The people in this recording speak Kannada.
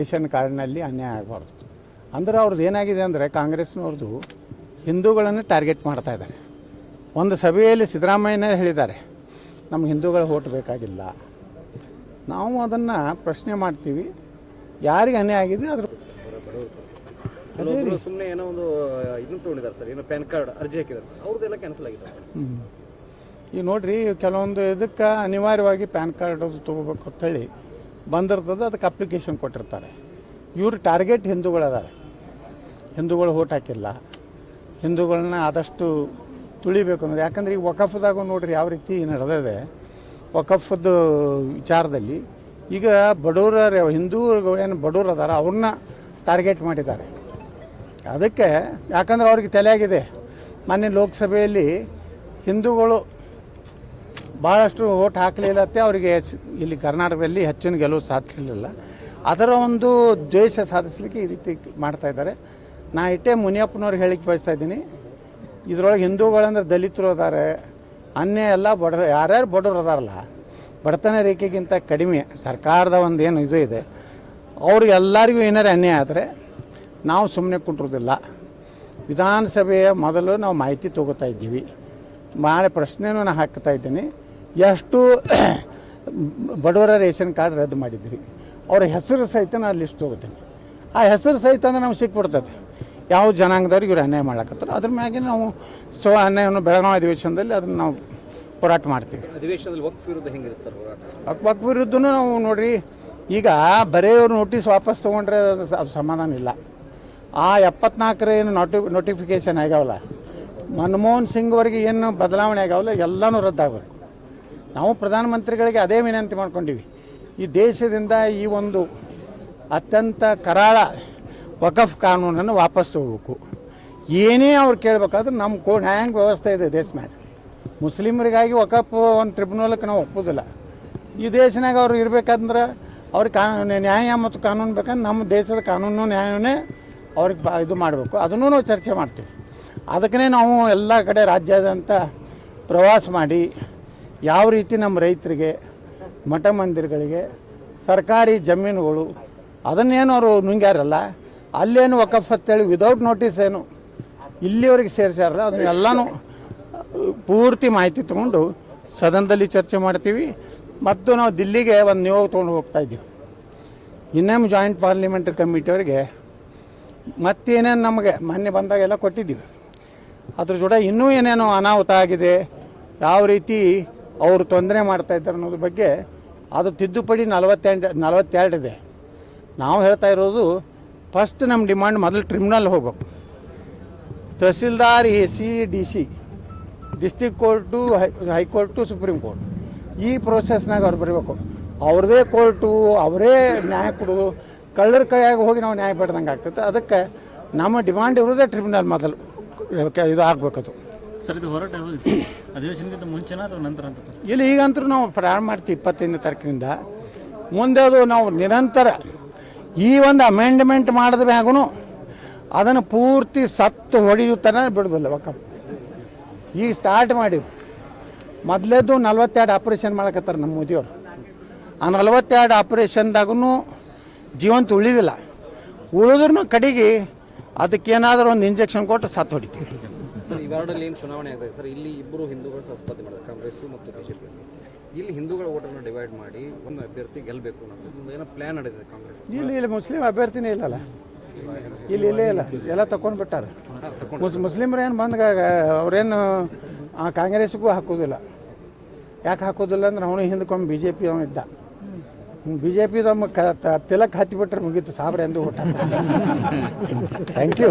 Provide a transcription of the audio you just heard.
ರೇಷನ್ ಕಾರ್ಡ್ನಲ್ಲಿ ಅನ್ಯಾಯ ಆಗಬಾರ್ದು ಅಂದ್ರೆ ಅವ್ರದ್ದು ಏನಾಗಿದೆ ಅಂದರೆ ಕಾಂಗ್ರೆಸ್ನವ್ರದ್ದು ಹಿಂದೂಗಳನ್ನು ಟಾರ್ಗೆಟ್ ಮಾಡ್ತಾ ಇದ್ದಾರೆ. ಒಂದು ಸಭೆಯಲ್ಲಿ ಸಿದ್ದರಾಮಯ್ಯನೇ ಹೇಳಿದ್ದಾರೆ, ನಮ್ಗೆ ಹಿಂದೂಗಳ ಓಟ್ ಬೇಕಾಗಿಲ್ಲ. ನಾವು ಅದನ್ನು ಪ್ರಶ್ನೆ ಮಾಡ್ತೀವಿ, ಯಾರಿಗೆ ಅನ್ಯಾಯ ಆಗಿದೆ ಅದ್ರ ಸುಮ್ಮನೆ ಏನೋ ಒಂದು ಇದನ್ನು ತೊಗೊಂಡಿದ್ದಾರೆ ಸರ್, ಏನೋ ಪ್ಯಾನ್ ಕಾರ್ಡ್ ಅರ್ಜಿ ಹಾಕಿದ್ದಾರೆ ಸರ್, ಅವ್ರದ್ದೆಲ್ಲ ಕ್ಯಾನ್ಸಲ್ ಆಗಿದೆ. ಈಗ ನೋಡಿರಿ, ಕೆಲವೊಂದು ಇದಕ್ಕೆ ಅನಿವಾರ್ಯವಾಗಿ ಪ್ಯಾನ್ ಕಾರ್ಡ್ ತೊಗೋಬೇಕು ಅಂತೇಳಿ ಬಂದಿರ್ತದೆ, ಅದಕ್ಕೆ ಅಪ್ಲಿಕೇಶನ್ ಕೊಟ್ಟಿರ್ತಾರೆ. ಇವರು ಟಾರ್ಗೆಟ್ ಹಿಂದೂಗಳದಾರೆ, ಹಿಂದೂಗಳು ಓಟ್ ಹಾಕಿಲ್ಲ, ಹಿಂದೂಗಳನ್ನ ಆದಷ್ಟು ತುಳಿಬೇಕು ಅನ್ನೋದು. ಯಾಕಂದ್ರೆ ಈಗ ವಕಫ್ದಾಗ ನೋಡ್ರಿ ಯಾವ ರೀತಿ ನಡೆದಿದೆ. ವಕಫದ್ದು ವಿಚಾರದಲ್ಲಿ ಈಗ ಬಡವರ ಹಿಂದೂಗಳೇನು ಬಡವರು ಅದಾರ ಅವ್ರನ್ನ ಟಾರ್ಗೆಟ್ ಮಾಡಿದ್ದಾರೆ. ಅದಕ್ಕೆ ಯಾಕಂದ್ರೆ ಅವ್ರಿಗೆ ತಲೆಯಾಗಿದೆ, ಮೊನ್ನೆ ಲೋಕಸಭೆಯಲ್ಲಿ ಹಿಂದೂಗಳು ಭಾಳಷ್ಟು ಓಟ್ ಹಾಕಲಿಲ್ಲತ್ತೆ, ಅವರಿಗೆ ಇಲ್ಲಿ ಕರ್ನಾಟಕದಲ್ಲಿ ಹೆಚ್ಚಿನ ಗೆಲುವು ಸಾಧಿಸಲಿಲ್ಲ. ಅದರ ಒಂದು ದ್ವೇಷ ಸಾಧಿಸಲಿಕ್ಕೆ ಈ ರೀತಿ ಮಾಡ್ತಾಯಿದ್ದಾರೆ. ನಾ ಇಟ್ಟೆ ಮುನಿಯಪ್ಪನವ್ರಿಗೆ ಹೇಳಿಕ್ಕೆ ಬಯಸ್ತಾ ಇದ್ದೀನಿ, ಇದರೊಳಗೆ ಹಿಂದೂಗಳಂದ್ರೆ ದಲಿತರು ಅದಾರೆ, ಅನ್ಯ ಎಲ್ಲ ಯಾರ್ಯಾರು ಬಡವರು ಅದಾರಲ್ಲ, ಬಡತನ ರೇಖೆಗಿಂತ ಕಡಿಮೆ ಸರ್ಕಾರದ ಒಂದು ಏನು ಇದು ಇದೆ, ಅವ್ರಿಗೆ ಎಲ್ಲರಿಗೂ ಏನಾರು ಅನ್ಯಾಯ ಆದರೆ ನಾವು ಸುಮ್ಮನೆ ಕುಂಟ್ರೋದಿಲ್ಲ. ವಿಧಾನಸಭೆಯ ಮೊದಲು ನಾವು ಮಾಹಿತಿ ತೊಗೋತಾ ಇದ್ದೀವಿ, ನಾಳೆ ಪ್ರಶ್ನೆನೂ ನಾನು ಹಾಕ್ತಾ ಇದ್ದೀನಿ. ಎಷ್ಟು ಬಡವರ ರೇಷನ್ ಕಾರ್ಡ್ ರದ್ದು ಮಾಡಿದ್ರಿ, ಅವ್ರ ಹೆಸರು ಸಹಿತ ನಾನು ಲಿಸ್ಟ್ ತೊಗೋತೀನಿ. ಆ ಹೆಸರು ಸಹಿತ ಅಂದ್ರೆ ನಮ್ಗೆ ಸಿಕ್ಬಿಡ್ತೈತೆ ಯಾವ ಜನಾಂಗದವ್ರಿಗೆ ಇವ್ರು ಅನ್ಯಾಯ ಮಾಡ್ಲಕತ್ತಾರೆ. ಅದ್ರ ಮ್ಯಾಗೆ ನಾವು ಅನ್ಯಾಯವನ್ನು ಬೆಳಗಾವಿ ಅಧಿವೇಶನದಲ್ಲಿ ಅದನ್ನು ನಾವು ಹೋರಾಟ ಮಾಡ್ತೀವಿ. ಅಧಿವೇಶನದಲ್ಲಿ ವಕ್ಫ್ ವಿರುದ್ಧ ಹೆಂಗಿರುತ್ತೆ ಸರ್ ಹೋರಾಟ? ವಕ್ಫ್ ವಿರುದ್ಧನೂ ನಾವು ನೋಡಿರಿ, ಈಗ ಬರೀ ಅವ್ರು ನೋಟಿಸ್ ವಾಪಸ್ ತೊಗೊಂಡ್ರೆ ಅದು ಸಮಾಧಾನ ಇಲ್ಲ. ಆ 74 ಏನು ನೋಟಿಫಿಕೇಶನ್ ಆಗ್ಯಾವಲ್ಲ, ಮನಮೋಹನ್ ಸಿಂಗ್ ಅವರಿಗೆ ಏನು ಬದಲಾವಣೆ ಆಗ್ಯಾವಲ್ಲ, ಎಲ್ಲನೂ ರದ್ದಾಗಬೇಕು. ನಾವು ಪ್ರಧಾನಮಂತ್ರಿಗಳಿಗೆ ಅದೇ ವಿನಂತಿ ಮಾಡ್ಕೊಂಡಿವಿ, ಈ ದೇಶದಿಂದ ಈ ಒಂದು ಅತ್ಯಂತ ಕರಾಳ ವಕಫ್ ಕಾನೂನನ್ನು ವಾಪಸ್ ತಗೋಬೇಕು. ಏನೇ ಅವ್ರು ಕೇಳಬೇಕಾದ್ರೆ ನಮ್ಮ ನ್ಯಾಯಾಂಗ ವ್ಯವಸ್ಥೆ ಇದೆ ದೇಶನಾಗ. ಮುಸ್ಲಿಮರಿಗಾಗಿ ವಕಫ್ ಒಂದು ಟ್ರಿಬ್ಯುನಲ್ಗೆ ನಾವು ಒಪ್ಪೋದಿಲ್ಲ. ಈ ದೇಶನಾಗ ಅವ್ರು ಇರಬೇಕಂದ್ರೆ ಅವ್ರಿಗೆ ನ್ಯಾಯ ಮತ್ತು ಕಾನೂನು ಬೇಕಂದ್ರೆ ನಮ್ಮ ದೇಶದ ಕಾನೂನು ನ್ಯಾಯವೇ ಅವ್ರಿಗೆ ಇದು ಮಾಡಬೇಕು. ಅದನ್ನು ನಾವು ಚರ್ಚೆ ಮಾಡ್ತೀವಿ. ಅದಕ್ಕೇ ನಾವು ಎಲ್ಲ ಕಡೆ ರಾಜ್ಯಾದ್ಯಂತ ಪ್ರವಾಸ ಮಾಡಿ ಯಾವ ರೀತಿ ನಮ್ಮ ರೈತರಿಗೆ, ಮಠ ಮಂದಿರಗಳಿಗೆ, ಸರ್ಕಾರಿ ಜಮೀನುಗಳು ಅದನ್ನೇನು ಅವರು ನುಂಗ್ಯಾರಲ್ಲ, ಅಲ್ಲೇನು ವಕಫ್ ಅಂತೇಳಿ ವಿದೌಟ್ ನೋಟಿಸ್ ಏನು ಇಲ್ಲಿವರೆಗೆ ಸೇರಿಸ್ಯಾರಲ್ಲ, ಅದನ್ನೆಲ್ಲನೂ ಪೂರ್ತಿ ಮಾಹಿತಿ ತೊಗೊಂಡು ಸದನದಲ್ಲಿ ಚರ್ಚೆ ಮಾಡ್ತೀವಿ. ಮತ್ತು ನಾವು ದಿಲ್ಲಿಗೆ ಒಂದು ನಿಯೋಗ ತೊಗೊಂಡು ಹೋಗ್ತಾಯಿದ್ದೀವಿ. ಇನ್ನೇನು ಜಾಯಿಂಟ್ ಪಾರ್ಲಿಮೆಂಟ್ರಿ ಕಮಿಟಿಯವರಿಗೆ ಮತ್ತೇನೇನು ನಮಗೆ ಮೊನ್ನೆ ಬಂದಾಗೆಲ್ಲ ಕೊಟ್ಟಿದ್ದೀವಿ. ಅದ್ರ ಜೊತೆ ಇನ್ನೂ ಏನೇನೋ ಅನಾಹುತ ಆಗಿದೆ, ಯಾವ ರೀತಿ ಅವರು ತೊಂದರೆ ಮಾಡ್ತಾಯಿದ್ದಾರೆ ಅನ್ನೋದ್ರ ಬಗ್ಗೆ ಅದು ತಿದ್ದುಪಡಿ 42 ಇದೆ. ನಾವು ಹೇಳ್ತಾ ಇರೋದು, ಫಸ್ಟ್ ನಮ್ಮ ಡಿಮಾಂಡ್ ಮೊದಲು ಟ್ರಿಬ್ಯುನಲ್ ಹೋಗ್ಬೇಕು. Tahsildar, AC, DC, district court, high court, supreme court, ಈ ಪ್ರೋಸೆಸ್ನಾಗ ಅವ್ರು ಬರಬೇಕು. ಅವ್ರದ್ದೇ ಕೋರ್ಟು, ಅವರೇ ನ್ಯಾಯ ಕೊಡೋದು, ಕಳ್ಳರ ಕೈಯಾಗಿ ಹೋಗಿ ನಾವು ನ್ಯಾಯ ಪಡೆದಂಗೆ ಆಗ್ತೈತೆ. ಅದಕ್ಕೆ ನಮ್ಮ ಡಿಮಾಂಡ್ ಇರೋದೇ ಟ್ರಿಬ್ಯುನಲ್ ಮೊದಲು ಇದು ಆಗಬೇಕದು. ಸರ್, ಇದು ಹೋರಾಟ ಅಧಿವೇಶನಕ್ಕಿಂತ ಮುಂಚೆನಾ ಅಥವಾ ನಂತರ ಅಂತ ಸರ್? ಇಲ್ಲಿ ಈಗಂತೂ ನಾವು ಪ್ರಾರಂಭ ಮಾಡ್ತೀವಿ 25ನೇ ತಾರೀಕಿನಿಂದ. ಮುಂದೆ ಅದು ನಾವು ನಿರಂತರ ಈ ಒಂದು ಅಮೆಂಡ್ಮೆಂಟ್ ಮಾಡಿದ ಮ್ಯಾಗೂ ಅದನ್ನು ಪೂರ್ತಿ ಸತ್ತು ಹೊಡೆಯುತ್ತಾನೆ ಬಿಡೋದಿಲ್ಲ ವಕಫ್. ಈಗ ಸ್ಟಾರ್ಟ್ ಮಾಡಿವಿ. ಮೊದಲೇದು 42 ಆಪ್ರೇಷನ್ ಮಾಡಕತ್ತಾರೆ ನಮ್ಮ ಮೋದಿಯವರು. ಆ 42 ಆಪ್ರೇಷನ್ದಾಗೂ ಜೀವಂತ ಉಳಿದಿಲ್ಲ. ಉಳಿದ್ರೂ ಕಡೆಗೆ ಅದಕ್ಕೇನಾದರೂ ಒಂದು ಇಂಜೆಕ್ಷನ್ ಕೊಟ್ಟು ಸತ್ತು ಹೊಡಿತೀವಿ. ಸರ್, ಈ ವಾರ್ಡಲ್ಲಿ ಏನು ಚುನಾವಣೆ ಆಗಿದೆ ಸರ್, ಇಲ್ಲಿ ಇಬ್ಬರು ಹಿಂದೂಗಳು ಸ್ಪರ್ಧೆ ಮಾಡಿದ್ದಾರೆ, ಕಾಂಗ್ರೆಸ್ ಮತ್ತು BJP. ಇಲ್ಲಿ ಹಿಂದೂಗಳ ಓಟನ್ನು ಡಿವೈಡ್ ಮಾಡಿ ಒಂದು ಅಭ್ಯರ್ಥಿ ಗೆಲ್ಲಬೇಕು ಅನ್ನೋದು ಏನೋ ಪ್ಲ್ಯಾನ್ ನಡೆದಿದೆ ಕಾಂಗ್ರೆಸ್. ಇಲ್ಲಿ ಮುಸ್ಲಿಂ ಅಭ್ಯರ್ಥಿನೇ ಇಲ್ಲಲ್ಲ, ಇಲ್ಲೇ ಇಲ್ಲ, ಎಲ್ಲ ತಗೊಂಡ್ಬಿಟ್ಟಾರೆ. ಮುಸ್ಲಿಮ್ರು ಏನು ಬಂದಾಗ ಅವ್ರೇನು ಕಾಂಗ್ರೆಸ್ಗೂ ಹಾಕೋದಿಲ್ಲ. ಯಾಕೆ ಹಾಕೋದಿಲ್ಲ ಅಂದ್ರೆ ಅವನು ಹಿಂದಕ್ಕೊಮ್ಮೆ BJP ಅವನು ಇದ್ದ. BJP ತಿಲಕ್ ಹತ್ತಿಬಿಟ್ರೆ ಮುಗೀತು, ಸಾಬ್ರೆ ಎಂದು ಊಟ. Thank you.